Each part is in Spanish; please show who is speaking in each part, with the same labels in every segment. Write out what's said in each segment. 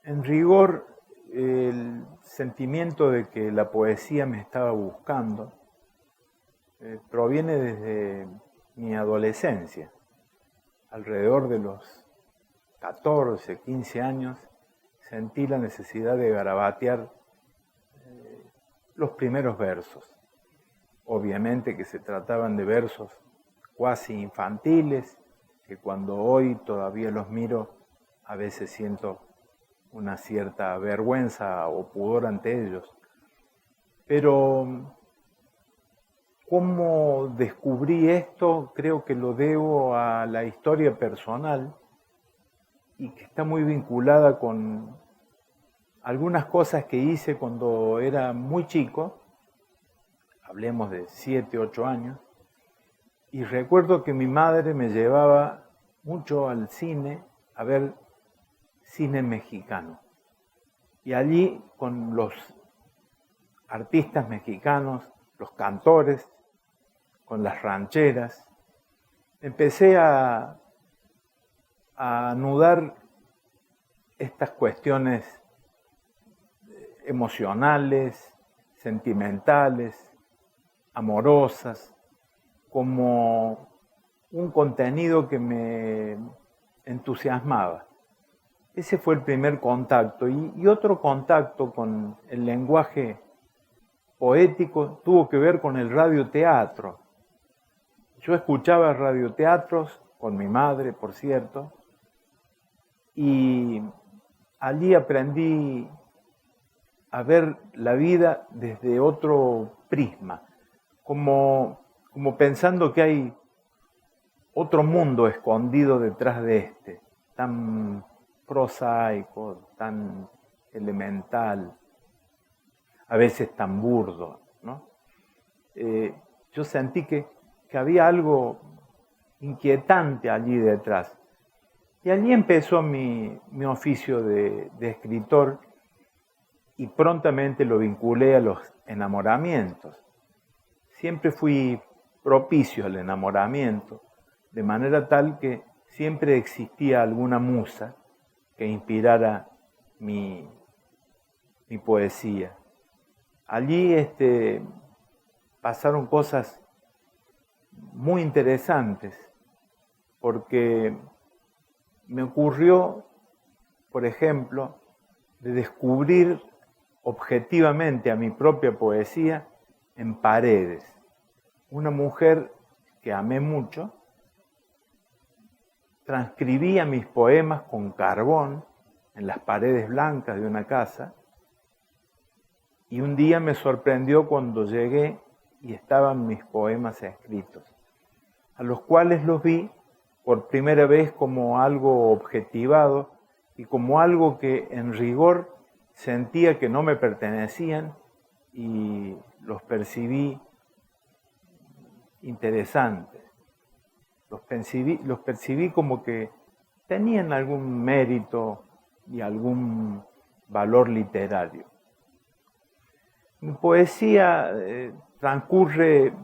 Speaker 1: En rigor, el sentimiento de que la poesía me estaba buscando proviene desde mi adolescencia. Alrededor de los 14, 15 años sentí la necesidad de garabatear los primeros versos. Obviamente que se trataban de versos cuasi infantiles, que cuando hoy todavía los miro, a veces siento una cierta vergüenza o pudor ante ellos. Pero cómo descubrí esto, creo que lo debo a la historia personal y que está muy vinculada con algunas cosas que hice cuando era muy chico, hablemos de 7, 8 años, y recuerdo que mi madre me llevaba mucho al cine a ver cine mexicano. Y allí con los artistas mexicanos, los cantores, con las rancheras, empecé a anudar estas cuestiones emocionales, sentimentales, amorosas, como un contenido que me entusiasmaba. Ese fue el primer contacto. Y otro contacto con el lenguaje poético tuvo que ver con el radioteatro. Yo escuchaba radioteatros con mi madre, por cierto, y allí aprendí a ver la vida desde otro prisma, como pensando que hay otro mundo escondido detrás de este, tan prosaico, tan elemental, a veces tan burdo, ¿no? Yo sentí que había algo inquietante allí detrás. Y allí empezó mi oficio de escritor y prontamente lo vinculé a los enamoramientos. Siempre fui propicio al enamoramiento, de manera tal que siempre existía alguna musa que inspirara mi poesía. Allí pasaron cosas muy interesantes, porque me ocurrió, por ejemplo, de descubrir objetivamente a mi propia poesía en Paredes, una mujer que amé mucho. Transcribía mis poemas con carbón en las paredes blancas de una casa, y un día me sorprendió cuando llegué y estaban mis poemas escritos, a los cuales los vi por primera vez como algo objetivado y como algo que en rigor sentía que no me pertenecían, y los percibí interesantes. Los percibí como que tenían algún mérito y algún valor literario. Mi poesía transcurre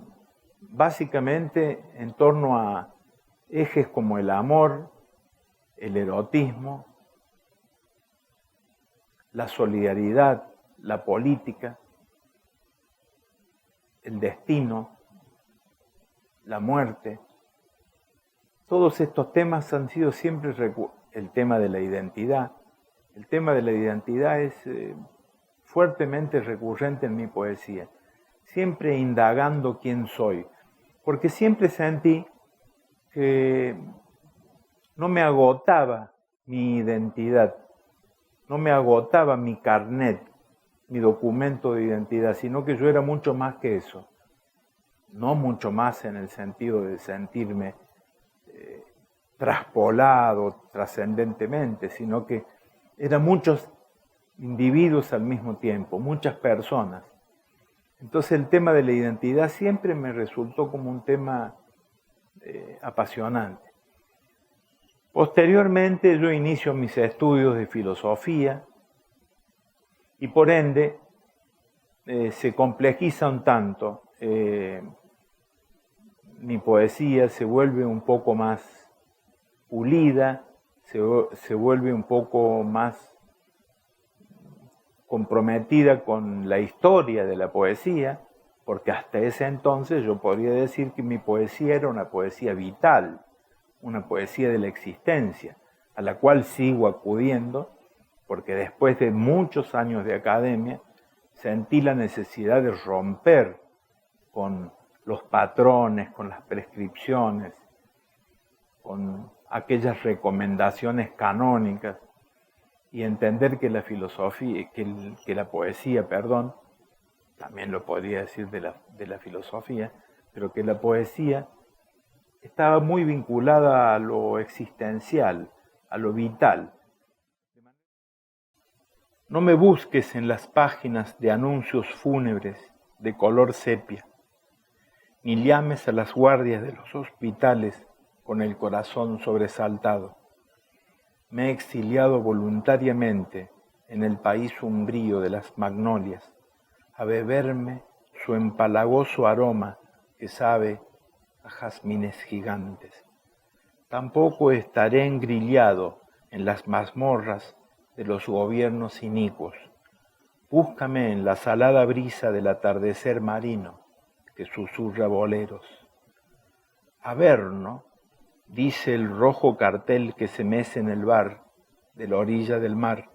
Speaker 1: básicamente en torno a ejes como el amor, el erotismo, la solidaridad, la política, el destino, la muerte. Todos estos temas han sido siempre el tema de la identidad. El tema de la identidad es fuertemente recurrente en mi poesía, siempre indagando quién soy, porque siempre sentí que no me agotaba mi identidad, no me agotaba mi carnet, mi documento de identidad, sino que yo era mucho más que eso. No mucho más en el sentido de sentirme traspolado trascendentemente, sino que eran muchos individuos al mismo tiempo, muchas personas. Entonces el tema de la identidad siempre me resultó como un tema apasionante. Posteriormente yo inicio mis estudios de filosofía y por ende se complejiza un tanto. Mi poesía se vuelve un poco más pulida, se vuelve un poco más comprometida con la historia de la poesía, porque hasta ese entonces yo podría decir que mi poesía era una poesía vital, una poesía de la existencia, a la cual sigo acudiendo, porque después de muchos años de academia, sentí la necesidad de romper con los patrones, con las prescripciones, con aquellas recomendaciones canónicas, y entender que la filosofía, que la poesía, también lo podría decir de la filosofía, pero que la poesía estaba muy vinculada a lo existencial, a lo vital. No me busques en las páginas de anuncios fúnebres de color sepia, ni llames a las guardias de los hospitales con el corazón sobresaltado. Me he exiliado voluntariamente en el país umbrío de las magnolias, a beberme su empalagoso aroma que sabe a jazmines gigantes. Tampoco estaré engrillado en las mazmorras de los gobiernos inicuos. Búscame en la salada brisa del atardecer marino que susurra boleros. Averno, dice el rojo cartel que se mece en el bar de la orilla del mar.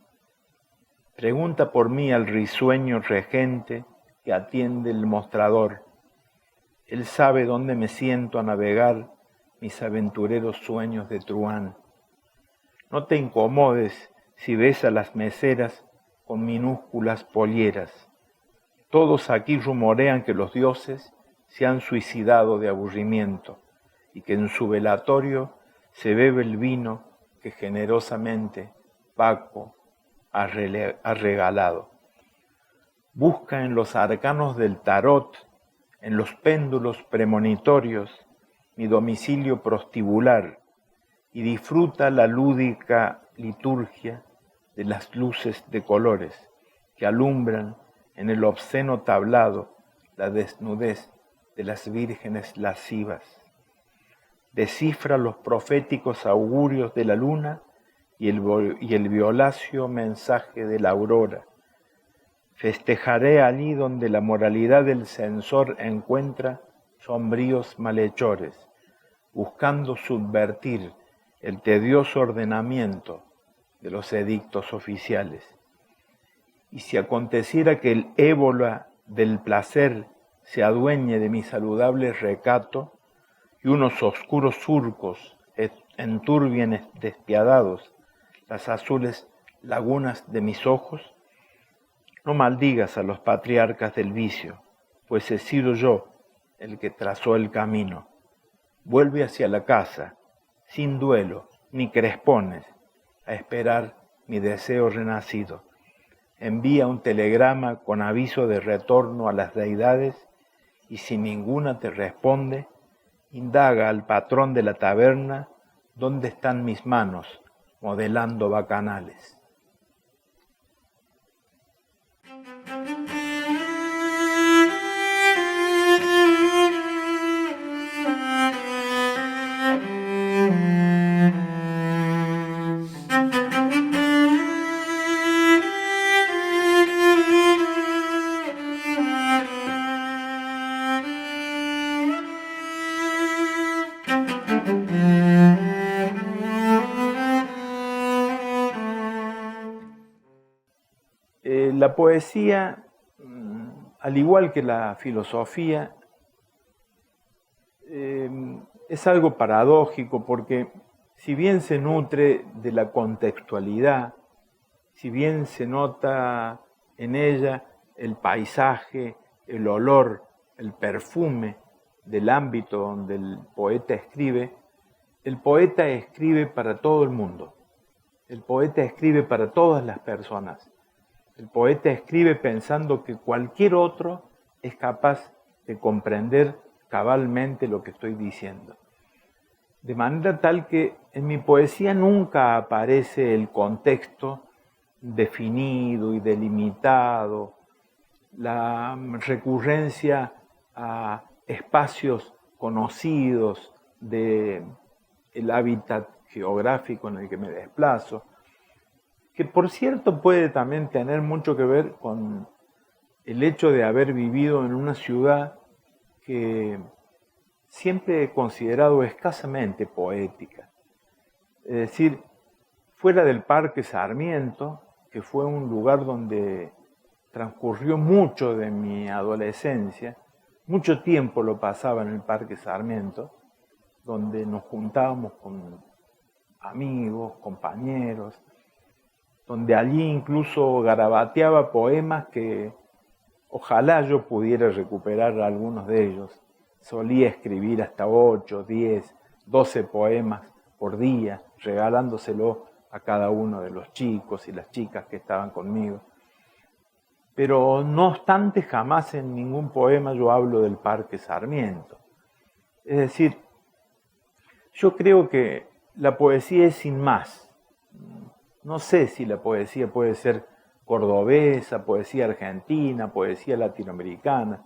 Speaker 1: Pregunta por mí al risueño regente que atiende el mostrador. Él sabe dónde me siento a navegar mis aventureros sueños de truhán. No te incomodes si ves a las meseras con minúsculas polleras. Todos aquí rumorean que los dioses se han suicidado de aburrimiento y que en su velatorio se bebe el vino que generosamente Paco ha regalado. Busca en los arcanos del tarot, en los péndulos premonitorios, mi domicilio prostibular y disfruta la lúdica liturgia de las luces de colores que alumbran en el obsceno tablado la desnudez de las vírgenes lascivas. Descifra los proféticos augurios de la luna y el violáceo mensaje de la aurora. Festejaré allí donde la moralidad del censor encuentra sombríos malhechores, buscando subvertir el tedioso ordenamiento de los edictos oficiales. Y si aconteciera que el ébola del placer se adueñe de mi saludable recato y unos oscuros surcos enturbien despiadados las azules lagunas de mis ojos, no maldigas a los patriarcas del vicio, pues he sido yo el que trazó el camino. Vuelve hacia la casa, sin duelo ni crespones, a esperar mi deseo renacido. Envía un telegrama con aviso de retorno a las deidades y si ninguna te responde, indaga al patrón de la taberna dónde están mis manos modelando bacanales. la poesía, al igual que la filosofía, es algo paradójico porque si bien se nutre de la contextualidad, si bien se nota en ella el paisaje, el olor, el perfume del ámbito donde el poeta escribe para todo el mundo. El poeta escribe para todas las personas. El poeta escribe pensando que cualquier otro es capaz de comprender cabalmente lo que estoy diciendo. De manera tal que en mi poesía nunca aparece el contexto definido y delimitado, la recurrencia a espacios conocidos del hábitat geográfico en el que me desplazo, que por cierto puede también tener mucho que ver con el hecho de haber vivido en una ciudad que siempre he considerado escasamente poética. Es decir, fuera del Parque Sarmiento, que fue un lugar donde transcurrió mucho de mi adolescencia, mucho tiempo lo pasaba en el Parque Sarmiento, donde nos juntábamos con amigos, compañeros, donde allí incluso garabateaba poemas que ojalá yo pudiera recuperar algunos de ellos. Solía escribir hasta 8, 10, 12 poemas por día, regalándoselo a cada uno de los chicos y las chicas que estaban conmigo. Pero no obstante, jamás en ningún poema yo hablo del Parque Sarmiento. Es decir, yo creo que la poesía es sin más. No sé si la poesía puede ser cordobesa, poesía argentina, poesía latinoamericana.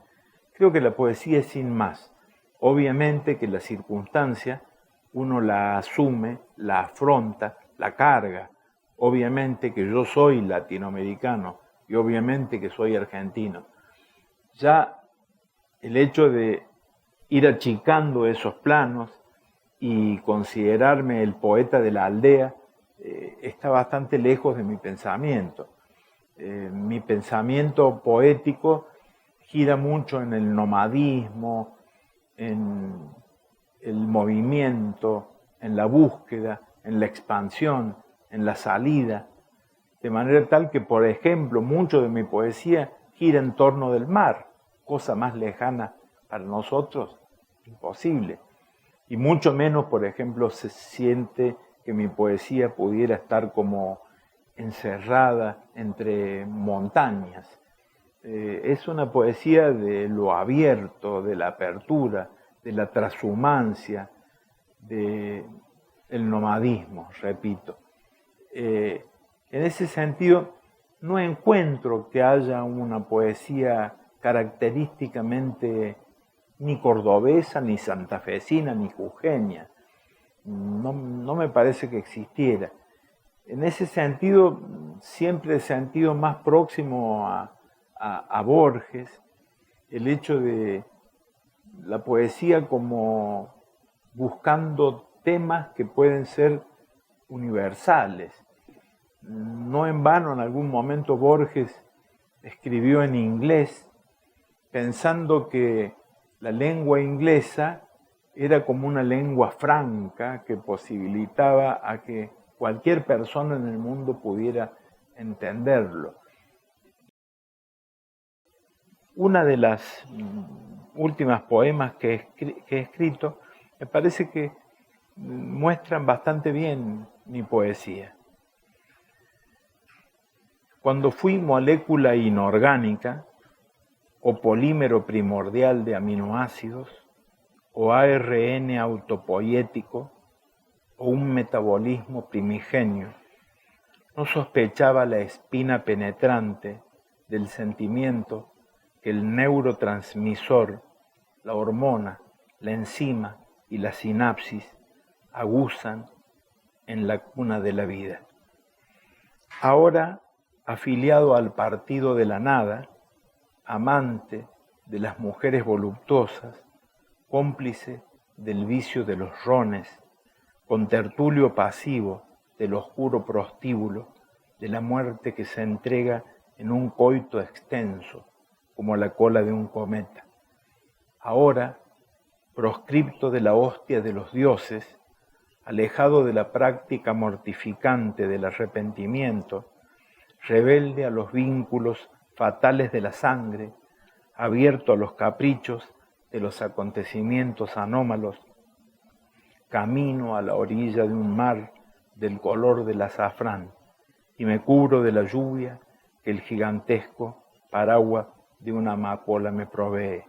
Speaker 1: Creo que la poesía es sin más. Obviamente que la circunstancia uno la asume, la afronta, la carga. Obviamente que yo soy latinoamericano y obviamente que soy argentino. Ya el hecho de ir achicando esos planos y considerarme el poeta de la aldea está bastante lejos de mi pensamiento. Mi pensamiento poético gira mucho en el nomadismo, en el movimiento, en la búsqueda, en la expansión, en la salida, de manera tal que, por ejemplo, mucho de mi poesía gira en torno del mar, cosa más lejana para nosotros, imposible. Y mucho menos, por ejemplo, se siente que mi poesía pudiera estar como encerrada entre montañas. Es una poesía de lo abierto, de la apertura, de la transhumancia, del nomadismo, repito. En ese sentido, no encuentro que haya una poesía característicamente ni cordobesa, ni santafesina, ni jujeña. No me parece que existiera. En ese sentido, siempre he sentido más próximo a Borges el hecho de la poesía como buscando temas que pueden ser universales. No en vano, en algún momento Borges escribió en inglés pensando que la lengua inglesa era como una lengua franca que posibilitaba a que cualquier persona en el mundo pudiera entenderlo. Una de las últimas poemas que he escrito me parece que muestran bastante bien mi poesía. Cuando fui molécula inorgánica, o polímero primordial de aminoácidos, o ARN autopoiético, o un metabolismo primigenio, no sospechaba la espina penetrante del sentimiento que el neurotransmisor, la hormona, la enzima y la sinapsis aguzan en la cuna de la vida. Ahora, afiliado al partido de la nada, amante de las mujeres voluptuosas, cómplice del vicio de los rones, contertulio pasivo del oscuro prostíbulo, de la muerte que se entrega en un coito extenso, como la cola de un cometa. Ahora, proscripto de la hostia de los dioses, alejado de la práctica mortificante del arrepentimiento, rebelde a los vínculos fatales de la sangre, abierto a los caprichos de los acontecimientos anómalos, camino a la orilla de un mar del color del azafrán y me cubro de la lluvia que el gigantesco paraguas de una amapola me provee.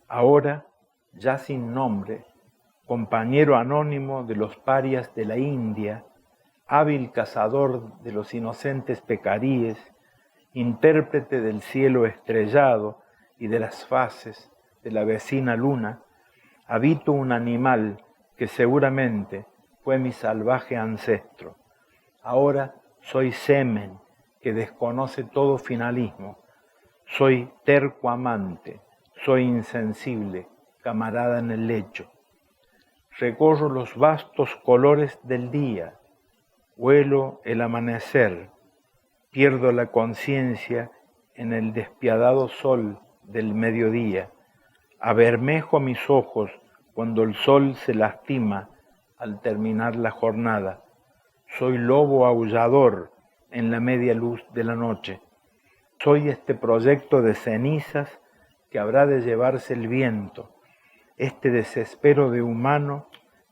Speaker 1: Ahora, ya sin nombre, compañero anónimo de los parias de la India, hábil cazador de los inocentes pecaríes, intérprete del cielo estrellado y de las fases de la vecina luna, habito un animal que seguramente fue mi salvaje ancestro. Ahora soy semen que desconoce todo finalismo. Soy terco amante, soy insensible, camarada en el lecho. Recorro los vastos colores del día, huelo el amanecer, pierdo la conciencia en el despiadado sol del mediodía, abermejo mis ojos cuando el sol se lastima al terminar la jornada. Soy lobo aullador en la media luz de la noche. Soy este proyecto de cenizas que habrá de llevarse el viento, este desespero de humano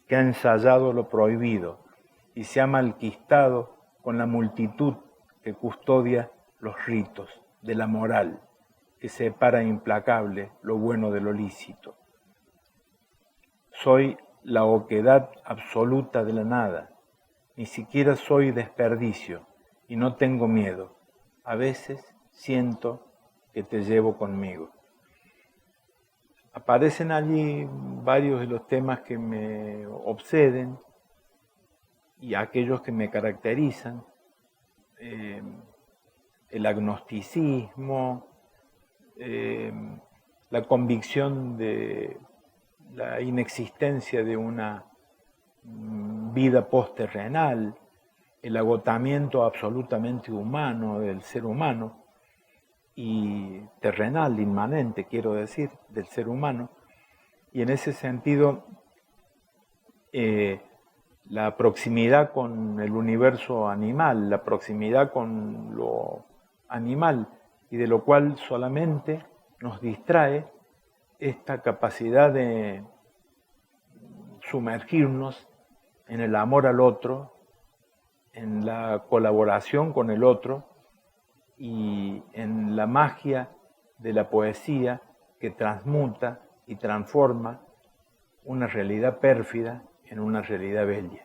Speaker 1: que ha ensayado lo prohibido y se ha malquistado con la multitud que custodia los ritos de la moral, que separa implacable lo bueno de lo lícito. Soy la oquedad absoluta de la nada, ni siquiera soy desperdicio y no tengo miedo. A veces siento que te llevo conmigo. Aparecen allí varios de los temas que me obseden y aquellos que me caracterizan. El agnosticismo, la convicción de la inexistencia de una vida postterrenal, el agotamiento absolutamente humano del ser humano y terrenal, inmanente, quiero decir, del ser humano. Y en ese sentido, la proximidad con el universo animal, la proximidad con lo animal, y de lo cual solamente nos distrae esta capacidad de sumergirnos en el amor al otro, en la colaboración con el otro y en la magia de la poesía que transmuta y transforma una realidad pérfida en una realidad bella.